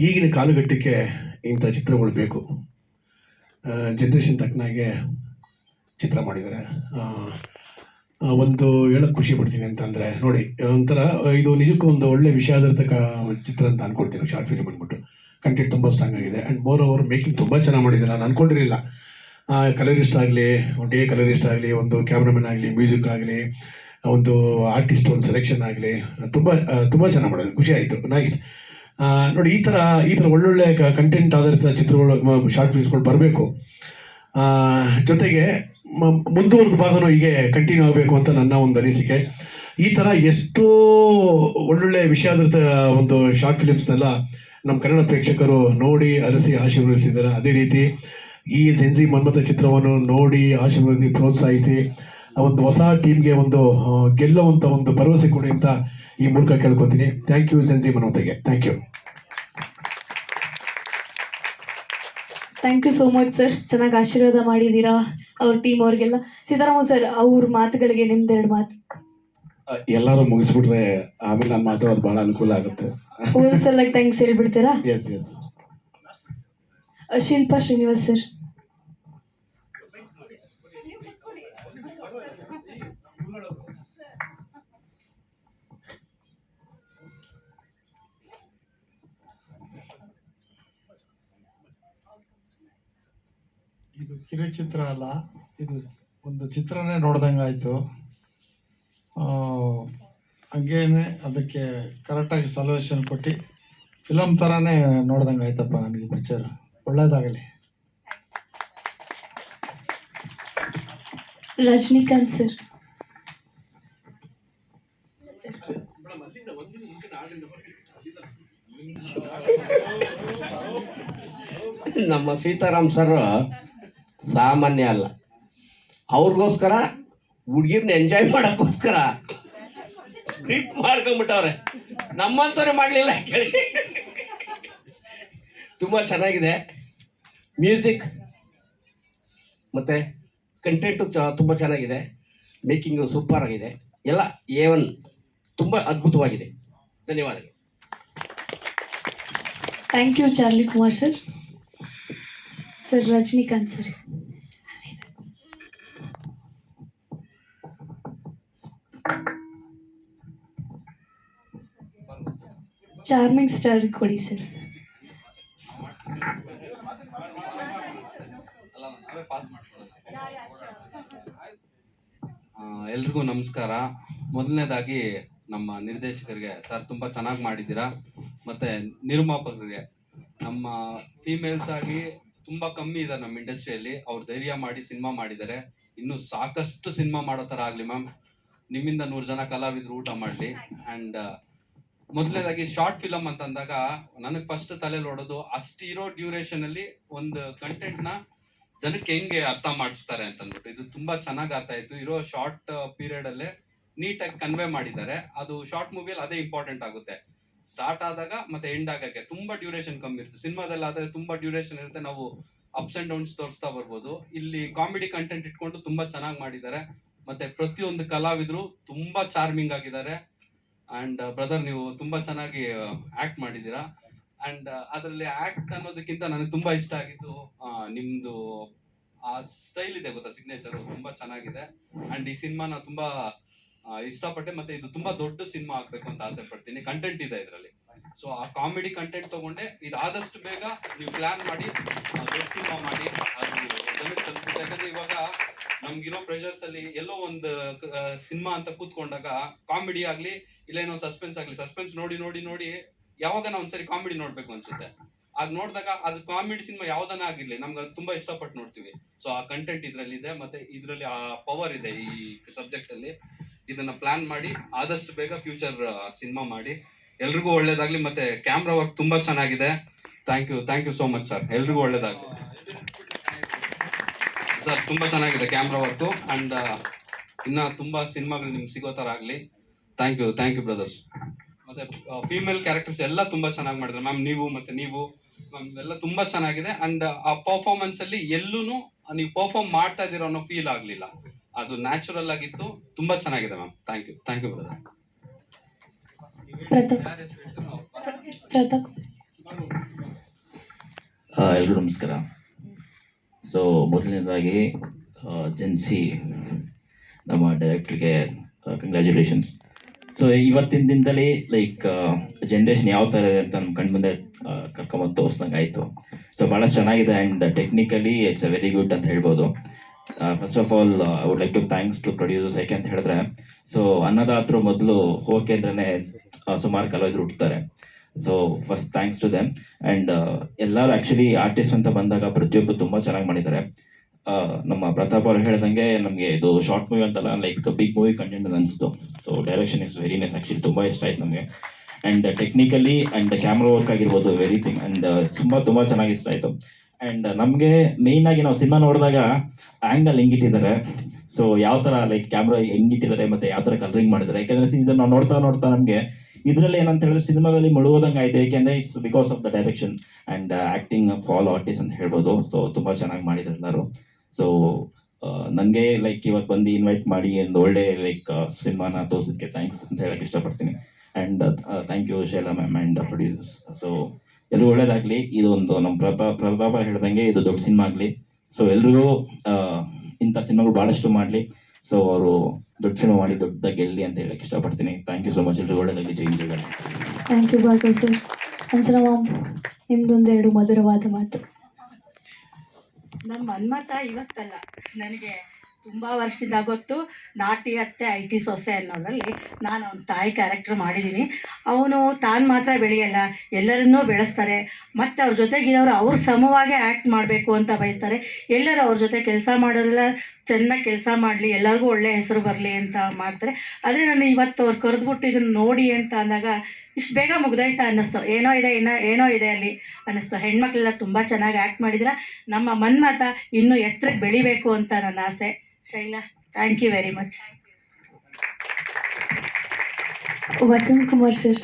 ಈಗಿನ ಕಾಲಘಟ್ಟಕ್ಕೆ ಇಂಥ ಚಿತ್ರಗಳು ಬೇಕು. ಜನ್ರೇಷನ್ ತಕ್ಕನಾಗೆ ಚಿತ್ರ ಮಾಡಿದ್ದಾರೆ. ಒಂದು ಹೇಳೋದು ಖುಷಿ ಪಡ್ತೀನಿ ಅಂತಂದರೆ, ನೋಡಿ, ಒಂಥರ ಇದು ನಿಜಕ್ಕೂ ಒಂದು ಒಳ್ಳೆ ವಿಷಯಾಧಾರಿತ ಚಿತ್ರ ಅಂತ ಅಂದ್ಕೊಳ್ತೀನಿ. ಶಾರ್ಟ್ ಫಿಲ್ಮ್ ಅಂದ್ಬಿಟ್ಟು ಕಂಟೆಂಟ್ ತುಂಬ ಸ್ಟ್ರಾಂಗ್ ಆಗಿದೆ. ಆ್ಯಂಡ್ ಮೋರ್ ಓವರ್ ಮೇಕಿಂಗ್ ತುಂಬ ಚೆನ್ನಾಗಿ ಮಾಡಿದ್ದಾರೆ. ನಾನು ಅಂದ್ಕೊಂಡಿರಲಿಲ್ಲ, ಕಲರಿಸ್ಟ್ ಆಗಲಿ, ಡೇ ಕಲರಿಸ್ಟ್ ಆಗಲಿ, ಒಂದು ಕ್ಯಾಮ್ರಾಮನ್ ಆಗಲಿ, ಮ್ಯೂಸಿಕ್ ಆಗಲಿ, ಒಂದು ಆರ್ಟಿಸ್ಟ್ ಒಂದು ಸೆಲೆಕ್ಷನ್ ಆಗಲಿ, ತುಂಬ ತುಂಬ ಚೆನ್ನಾಗಿ ಮಾಡೋದು. ಖುಷಿ ಆಯಿತು. ನೈಸ್. ನೋಡಿ, ಈ ಥರ ಒಳ್ಳೊಳ್ಳೆ ಕಂಟೆಂಟ್ ಆಧಾರಿತ ಚಿತ್ರಗಳು, ಶಾರ್ಟ್ ಫಿಲ್ಮ್ಸ್ಗಳು ಬರಬೇಕು. ಜೊತೆಗೆ ಮುಂದುವರೆದ ಭಾಗನೂ ಹೀಗೆ ಕಂಟಿನ್ಯೂ ಆಗಬೇಕು ಅಂತ ನನ್ನ ಒಂದು ಅನಿಸಿಕೆ. ಈ ಥರ ಎಷ್ಟೋ ಒಳ್ಳೊಳ್ಳೆ ವಿಷಯಾಧಾರಿತ ಒಂದು ಶಾರ್ಟ್ ಫಿಲಿಮ್ಸ್ನೆಲ್ಲ ನಮ್ಮ ಕನ್ನಡ ಪ್ರೇಕ್ಷಕರು ನೋಡಿ ಅರಸಿ ಆಶೀರ್ವದಿಸಿದ್ದಾರೆ. ಅದೇ ರೀತಿ ಈ ಸೆನ್ಸಿ ಮನ್ಮಥ ಚಿತ್ರವನ್ನು ನೋಡಿ ಆಶೀರ್ವದಿಸಿ ಪ್ರೋತ್ಸಾಹಿಸಿ ಒಂದು ಹೊಸ ಟೀಮ್ಗೆ ಒಂದು ಗೆಲ್ಲುವಂಥ ಒಂದು ಭರವಸೆ ಕೊಡಿ ಅಂತ ಈ ಮೂಲಕ ಕೇಳ್ಕೊತೀನಿ. ಥ್ಯಾಂಕ್ ಯು ಸೆನ್ಸಿ ಮನ್ಮಥಗೆ. Thank you. Thank you so much sir. ಚೆನ್ನಾಗಿ ಆಶೀರ್ವಾದ ಮಾಡಿದ್ದೀರಾ ಅವ್ರ ಟೀಮ್ ಅವ್ರಿಗೆಲ್ಲ. ಸಿದ್ದರಾಮ ಸರ್, ಅವ್ರ ಮಾತುಗಳಿಗೆ ನಿಮ್ದೆರಡು ಮಾತು. ಎಲ್ಲರೂ ಮುಗಿಸ್ಬಿಟ್ರೆ ಆಮೇಲೆ ನಾನು ಮಾತಾಡೋದು ಭಾಳ ಅನುಕೂಲ ಆಗುತ್ತೆ. ಹೋಲ್ಸೆಲ್ಲಾಗಿ ಥ್ಯಾಂಕ್ಸ್ ಹೇಳ್ಬಿಡ್ತೀರಾ? Yes yes. Shilpa Srinivas sir. ಇದು ಕಿರುಚಿತ್ರ ಅಲ್ಲ, ಇದು ಒಂದು ಚಿತ್ರನೇ ನೋಡ್ದಂಗಾಯಿತು. ಹಂಗೇನೆ ಅದಕ್ಕೆ ಕರೆಕ್ಟಾಗಿ ಸೊಲ್ಯೂಷನ್ ಕೊಟ್ಟು ಫಿಲಮ್ ಥರನೇ ನೋಡ್ದಂಗೆ ಆಯ್ತಪ್ಪ ನನಗೆ ಪಿಕ್ಚರ್. ಒಳ್ಳೇದಾಗಲಿ. ರಜನಿಕಾಂತ್ ಸರ್. ನಮ್ಮ ಸೀತಾರಾಮ್ ಸರ್ ಸಾಮಾನ್ಯ ಅಲ್ಲ. ಅವ್ರಿಗೋಸ್ಕರ ಹುಡುಗಿರ್ನ ಎಂಜಾಯ್ ಮಾಡೋಕ್ಕೋಸ್ಕರ ಸ್ಕ್ರಿಪ್ಟ್ ಮಾಡ್ಕೊಂಡ್ಬಿಟ್ಟವ್ರೆ. ನಮ್ಮಂತವ್ರೆ ಮಾಡಲಿಲ್ಲ ಕೇಳಿ. ತುಂಬ ಚೆನ್ನಾಗಿದೆ. ಮ್ಯೂಸಿಕ್ ಮತ್ತು ಕಂಟೆಂಟು ತುಂಬ ಚೆನ್ನಾಗಿದೆ. ಮೇಕಿಂಗು ಸೂಪರ್ ಆಗಿದೆ. ಎಲ್ಲ A1 ತುಂಬ ಅದ್ಭುತವಾಗಿದೆ. ಧನ್ಯವಾದಗಳು. Thank you Charlie Kumar sir. Sir Rajinikanth sir. Charming star ಕೊಡಿ ಸರ್. ಎಲ್ರಿಗೂ ನಮಸ್ಕಾರ. ಮೊದಲನೇದಾಗಿ ನಮ್ಮ ನಿರ್ದೇಶಕರಿಗೆ, ಸರ್ ತುಂಬ ಚೆನ್ನಾಗಿ ಮಾಡಿದ್ದೀರಾ. ಮತ್ತು ನಿರ್ಮಾಪಕರಿಗೆ, ನಮ್ಮ ಫೀಮೇಲ್ಸ್ ಆಗಿ ತುಂಬ ಕಮ್ಮಿ ಇದ್ದಾರೆ ನಮ್ಮ ಇಂಡಸ್ಟ್ರಿಯಲ್ಲಿ. ಅವ್ರು ಧೈರ್ಯ ಮಾಡಿ ಸಿನಿಮಾ ಮಾಡಿದ್ದಾರೆ. ಇನ್ನೂ ಸಾಕಷ್ಟು ಸಿನಿಮಾ ಮಾಡೋ ಥರ ಆಗಲಿ ಮ್ಯಾಮ್. ನಿಮ್ಮಿಂದ 100 ಜನ ಕಲಾವಿದರು ಊಟ ಮಾಡಲಿ. ಆ್ಯಂಡ್ ಮೊದಲನೇದಾಗಿ ಶಾರ್ಟ್ ಫಿಲಮ್ ಅಂತಂದಾಗ ನನಗೆ ಫಸ್ಟ್ ತಲೆಯಲ್ಲಿ ಓಡೋದು, ಅಷ್ಟಿರೋ ಡ್ಯೂರೇಷನಲ್ಲಿ ಒಂದು ಕಂಟೆಂಟ್ನ ಜನಕ್ಕೆ ಹೆಂಗೆ ಅರ್ಥ ಮಾಡಿಸ್ತಾರೆ ಅಂತಂದ್ಬಿಟ್ಟು. ಇದು ತುಂಬ ಚೆನ್ನಾಗಿ ಅರ್ಥ ಆಯಿತು. ಇರೋ ಶಾರ್ಟ್ ಪೀರಿಯಡಲ್ಲೇ ನೀಟಾಗಿ ಕನ್ವೆ ಮಾಡಿದ್ದಾರೆ. ಅದು ಶಾರ್ಟ್ ಮೂವಿಯಲ್ಲಿ ಅದೇ ಇಂಪಾರ್ಟೆಂಟ್ ಆಗುತ್ತೆ. ಸ್ಟಾರ್ಟ್ ಆದಾಗ ಮತ್ತೆ ಎಂಡ್ ಆಗಕ್ಕೆ ತುಂಬ ಡ್ಯೂರೇಷನ್ ಕಮ್ಮಿ ಇರುತ್ತೆ. ಸಿನಿಮಾದಲ್ಲಿ ಆದರೆ ತುಂಬ ಡ್ಯೂರೇಷನ್ ಇರುತ್ತೆ, ನಾವು ಅಪ್ಸ್ ಆ್ಯಂಡ್ ಡೌನ್ಸ್ ತೋರಿಸ್ತಾ ಬರ್ಬೋದು. ಇಲ್ಲಿ ಕಾಮಿಡಿ ಕಂಟೆಂಟ್ ಇಟ್ಕೊಂಡು ತುಂಬ ಚೆನ್ನಾಗಿ ಮಾಡಿದ್ದಾರೆ. ಮತ್ತೆ ಪ್ರತಿಯೊಂದು ಕಲಾವಿದರು ತುಂಬ ಚಾರ್ಮಿಂಗ್ ಆಗಿದ್ದಾರೆ. ಆ್ಯಂಡ್ ಬ್ರದರ್, ನೀವು ತುಂಬ ಚೆನ್ನಾಗಿ ಆ್ಯಕ್ಟ್ ಮಾಡಿದ್ದೀರಾ. ಆ್ಯಂಡ್ ಅದರಲ್ಲಿ ಆ್ಯಕ್ಟ್ ಅನ್ನೋದಕ್ಕಿಂತ ನನಗೆ ತುಂಬ ಇಷ್ಟ ಆಗಿದ್ದು ನಿಮ್ಮದು ಆ ಸ್ಟೈಲ್ ಇದೆ ಗೊತ್ತಾ, ಸಿಗ್ನೇಚರು ತುಂಬ ಚೆನ್ನಾಗಿದೆ. ಆ್ಯಂಡ್ ಈ ಸಿನಿಮಾನ ತುಂಬ ಇಷ್ಟಪಟ್ಟೆ. ಮತ್ತೆ ಇದು ತುಂಬಾ ದೊಡ್ಡ ಸಿನಿಮಾ ಆಗ್ಬೇಕು ಅಂತ ಆಸೆ ಪಡ್ತೀನಿ. ಕಂಟೆಂಟ್ ಇದೆ ಇದರಲ್ಲಿ. ಸೊ ಆ ಕಾಮಿಡಿ ಕಂಟೆಂಟ್ ತಗೊಂಡೆ ಇದು ಆದಷ್ಟು ಬೇಗ ನೀವು ಪ್ಲಾನ್ ಮಾಡಿ ದೊಡ್ಡ ಸಿನಿಮಾ ಮಾಡಿ ಅದು ಜನಕ್ಕೆ ತಲುಪುತ್ತೆ. ಯಾಕಂದ್ರೆ ಇವಾಗ ನಮ್ಗಿರೋ ಪ್ರೆಷರ್ಸ್ ಅಲ್ಲಿ ಎಲ್ಲೋ ಒಂದು ಸಿನಿಮಾ ಅಂತ ಕೂತ್ಕೊಂಡಾಗ ಕಾಮಿಡಿ ಆಗ್ಲಿ ಇಲ್ಲ ಏನೋ ಸಸ್ಪೆನ್ಸ್ ಆಗ್ಲಿ, ಸಸ್ಪೆನ್ಸ್ ನೋಡಿ ನೋಡಿ ನೋಡಿ ಯಾವಾಗ ನಾವು ಒಂದ್ಸರಿ ಕಾಮಿಡಿ ನೋಡ್ಬೇಕು ಅನ್ಸುತ್ತೆ. ಆಗ ನೋಡಿದಾಗ ಅದು ಕಾಮಿಡಿ ಸಿನಿಮಾ ಯಾವ್ದನ್ನ ಆಗಿರ್ಲಿ ನಮ್ಗೆ ಅದು ತುಂಬಾ ಇಷ್ಟಪಟ್ಟು ನೋಡ್ತೀವಿ. ಸೊ ಆ ಕಂಟೆಂಟ್ ಇದ್ರಲ್ಲಿ ಇದೆ, ಮತ್ತೆ ಇದ್ರಲ್ಲಿ ಆ ಪವರ್ ಇದೆ ಈ ಸಬ್ಜೆಕ್ಟ್ ಅಲ್ಲಿ. ಇದನ್ನ ಪ್ಲಾನ್ ಮಾಡಿ ಆದಷ್ಟು ಬೇಗ ಫ್ಯೂಚರ್ ಸಿನಿಮಾ ಮಾಡಿ. ಎಲ್ರಿಗೂ ಒಳ್ಳೇದಾಗ್ಲಿ. ಮತ್ತೆ ಕ್ಯಾಮ್ರಾ ವರ್ಕ್ ತುಂಬಾ ಚೆನ್ನಾಗಿದೆ. Thank you so much sir. ಎಲ್ರಿಗೂ ಒಳ್ಳೇದಾಗ್ಲಿ ಸರ್. ತುಂಬಾ ಚೆನ್ನಾಗಿದೆ ಕ್ಯಾಮ್ರಾ ವರ್ಕು. ಅಂಡ್ ಇನ್ನ ತುಂಬಾ ಸಿನಿಮಾಗಳು ನಿಮ್ಗೆ ಸಿಗೋ ತರ ಆಗ್ಲಿ. Thank you brothers. ಮತ್ತೆ ಫೀಮೇಲ್ ಕ್ಯಾರೆಕ್ಟರ್ಸ್ ಎಲ್ಲ ತುಂಬಾ ಚೆನ್ನಾಗಿ ಮಾಡಿದ್ರೆ ಮ್ಯಾಮ್. ನೀವು ಮ್ಯಾಮ್ ಎಲ್ಲ ತುಂಬಾ ಚೆನ್ನಾಗಿದೆ. ಅಂಡ್ ಆ ಪರ್ಫಾರ್ಮೆನ್ಸ್ ಅಲ್ಲಿ ಎಲ್ಲೂ ನೀವು ಪರ್ಫಾರ್ಮ್ ಮಾಡ್ತಾ ಇದೀರೋ ಅನ್ನೋ ಫೀಲ್ ಆಗ್ಲಿಲ್ಲ. ಅದು ನ್ಯಾಚುರಲ್ ಆಗಿತ್ತು. ತುಂಬಾ ಚೆನ್ನಾಗಿದೆ ma'am. Thank you brother. Pratap ಎಲ್ರಿಗೂ ನಮಸ್ಕಾರ. ಸೊ ಮೊದಲನೇದಾಗಿ ಜೆನ್ಸಿ ನಮ್ಮ ಡೈರೆಕ್ಟ್ರಿಗೆ ಕಂಗ್ರ್ಯಾಚುಲೇಷನ್ಸ್. ಸೊ ಇವತ್ತಿನ ದಿನದಲ್ಲಿ ಲೈಕ್ ಜನ್ರೇಷನ್ ಯಾವ ಥರ ಇದೆ ಅಂತ ನಮ್ಮ ಕಣ್ಮುಂದೆ ಕರ್ಕೊಂಬಂದು ತೋರಿಸ್ದಂಗೆ ಆಯಿತು. ಸೊ ಭಾಳ ಚೆನ್ನಾಗಿದೆ and technically it's a very good ಅಂತ ಹೇಳ್ಬೋದು. First of all I would like to thanks to producers. ಯಾಕೆ ಅಂತ ಹೇಳಿದ್ರೆ, ಸೊ ಅನ್ನದಾತರು ಮೊದಲು ಹೋಗಕ್ಕೆ ಅಂದ್ರೆ ಸುಮಾರು ಕಲಾವಿದರು ಹುಟ್ಟುತ್ತಾರೆ. So first thanks to them. And ಎಲ್ಲರೂ ಆ್ಯಕ್ಚುಲಿ ಆರ್ಟಿಸ್ಟ್ ಅಂತ ಬಂದಾಗ ಪ್ರತಿಯೊಬ್ಬರು ತುಂಬ ಚೆನ್ನಾಗಿ ಮಾಡಿದ್ದಾರೆ. ನಮ್ಮ ಪ್ರತಾಪ್ ಅವ್ರು ಹೇಳ್ದಂಗೆ ನಮಗೆ ಇದು ಶಾರ್ಟ್ ಮೂವಿ ಅಂತಲ್ಲ, ಲೈಕ್ ಬಿಗ್ ಮೂವಿ ಕಂಟೆಂಟ್ ಅನಿಸ್ತು. So direction is very nice, actually ತುಂಬ ಇಷ್ಟ ಆಯ್ತು ನಮಗೆ. And technically and camera work ಆಗಿರ್ಬೋದು ಎವ್ರಿಥಿಂಗ್ ಆ್ಯಂಡ್ ತುಂಬ ಚೆನ್ನಾಗಿ ಇಷ್ಟ ಆಯಿತು. ಆ್ಯಂಡ್ ನಮಗೆ ಮೇಯ್ನಾಗಿ ನಾವು ಸಿನಿಮಾ ನೋಡಿದಾಗ ಆ್ಯಂಗಲ್ ಹೆಂಗಿಟ್ಟಿದ್ದಾರೆ, ಸೊ ಯಾವ ಥರ ಲೈಕ್ ಕ್ಯಾಮ್ರಾ ಹೆಂಗಿಟ್ಟಿದ್ದಾರೆ ಮತ್ತು ಯಾವ ಥರ ಕಲರಿಂಗ್ ಮಾಡಿದ್ದಾರೆ. ಯಾಕೆಂದರೆ ಇದನ್ನು ನಾವು ನೋಡ್ತಾ ನಮಗೆ ಇದರಲ್ಲಿ ಏನಂತ ಹೇಳಿದ್ರೆ ಸಿನಿಮಾದಲ್ಲಿ ಮುಳುಗೋದಂಗೆ ಆಯ್ತು. ಏಕೆಂದರೆ it's because of the direction and acting of all artist ಅಂತ ಹೇಳ್ಬೋದು. ಸೊ ತುಂಬ ಚೆನ್ನಾಗಿ ಮಾಡಿದ್ರು ಎಲ್ಲರೂ. ಸೊ ನನಗೆ ಲೈಕ್ ಇವತ್ತು ಬಂದು ಇನ್ವೈಟ್ ಮಾಡಿ ಒಂದು ಒಳ್ಳೆ ಲೈಕ್ ಸಿನಿಮಾನ ತೋರಿಸೋದಕ್ಕೆ ಥ್ಯಾಂಕ್ಸ್ ಅಂತ ಹೇಳಕ್ಕೆ ಇಷ್ಟಪಡ್ತೀನಿ. And thank you Shaila ma'am and producers. So ಎಲ್ಲರೂ ಒಳ್ಳೇದಾಗಲಿ. ಇದೊಂದು ನಮ್ಮ ಪ್ರತಾಪ ಹೇಳ್ದಂಗೆ ಇದು ದೊಡ್ಡ ಸಿನಿಮಾ ಆಗಲಿ. ಸೊ ಎಲ್ರಿಗೂ ಇಂಥ ಸಿನಿಮಾಗಳು ಭಾಳಷ್ಟು ಮಾಡಲಿ. ಸೊ ಅವರು ದೊಡ್ಡ ಸಿನಿಮಾ ಮಾಡಿ ದೊಡ್ಡದಾಗಿ ಗೆಲ್ಲಿ ಅಂತ ಹೇಳಕ್ಕೆ ಇಷ್ಟಪಡ್ತೀನಿ. Thank you so much. ಎಲ್ರಿಗೂ ಒಳ್ಳೇದಾಗಲಿ. ಜೈ ಹಿಂದ್, ಜೈ Kannada. Thank you Bhargav sir. Anjana ma'am, ನಿಮ್ದೊಂದೆರಡು ಮಧುರವಾದ ಮಾತು. ನಮ್ಮ ಮನ್ಮಥ ಇವತ್ತಲ್ಲ, ನನಗೆ ತುಂಬ ವರ್ಷದಿಂದ ಗೊತ್ತು. ನಾಟಿ ಅತ್ತೆ IT ಸೊಸೆ ಅನ್ನೋದ್ರಲ್ಲಿ ನಾನು ಅವ್ನ ತಾಯಿ ಕ್ಯಾರೆಕ್ಟರ್ ಮಾಡಿದ್ದೀನಿ. ಅವನು ತಾನು ಮಾತ್ರ ಬೆಳೆಯಲ್ಲ, ಎಲ್ಲರನ್ನೂ ಬೆಳೆಸ್ತಾರೆ. ಮತ್ತು ಅವ್ರ ಜೊತೆಗಿರೋರು ಅವ್ರ ಸಮವಾಗಿ ಆ್ಯಕ್ಟ್ ಮಾಡಬೇಕು ಅಂತ ಬಯಸ್ತಾರೆ. ಎಲ್ಲರೂ ಅವ್ರ ಜೊತೆ ಕೆಲಸ ಮಾಡೋರೆಲ್ಲ ಚೆನ್ನಾಗಿ ಕೆಲಸ ಮಾಡಲಿ, ಎಲ್ಲರಿಗೂ ಒಳ್ಳೆಯ ಹೆಸರು ಬರಲಿ ಅಂತ ಮಾಡ್ತಾರೆ. ಆದರೆ ನಾನು ಇವತ್ತು ಅವ್ರು ಕರೆದ್ಬಿಟ್ಟು ಇದನ್ನು ನೋಡಿ ಅಂತ ಅಂದಾಗ ಇಷ್ಟು ಬೇಗ ಮುಗ್ದೋಯ್ತಾ ಅನ್ನಿಸ್ತು. ಏನೋ ಇದೆ ಅಲ್ಲಿ ಅನ್ನಿಸ್ತು. ಹೆಣ್ಮಕ್ಳೆಲ್ಲ ತುಂಬ ಚೆನ್ನಾಗಿ ಆ್ಯಕ್ಟ್ ಮಾಡಿದ್ರೆ ನಮ್ಮ ಮನ್ಮಥ ಇನ್ನೂ ಎತ್ತರಕ್ಕೆ ಬೆಳಿಬೇಕು ಅಂತ ನನ್ನ ಆಸೆ. Shaila, thank you very much. Vasanth Kumar sir.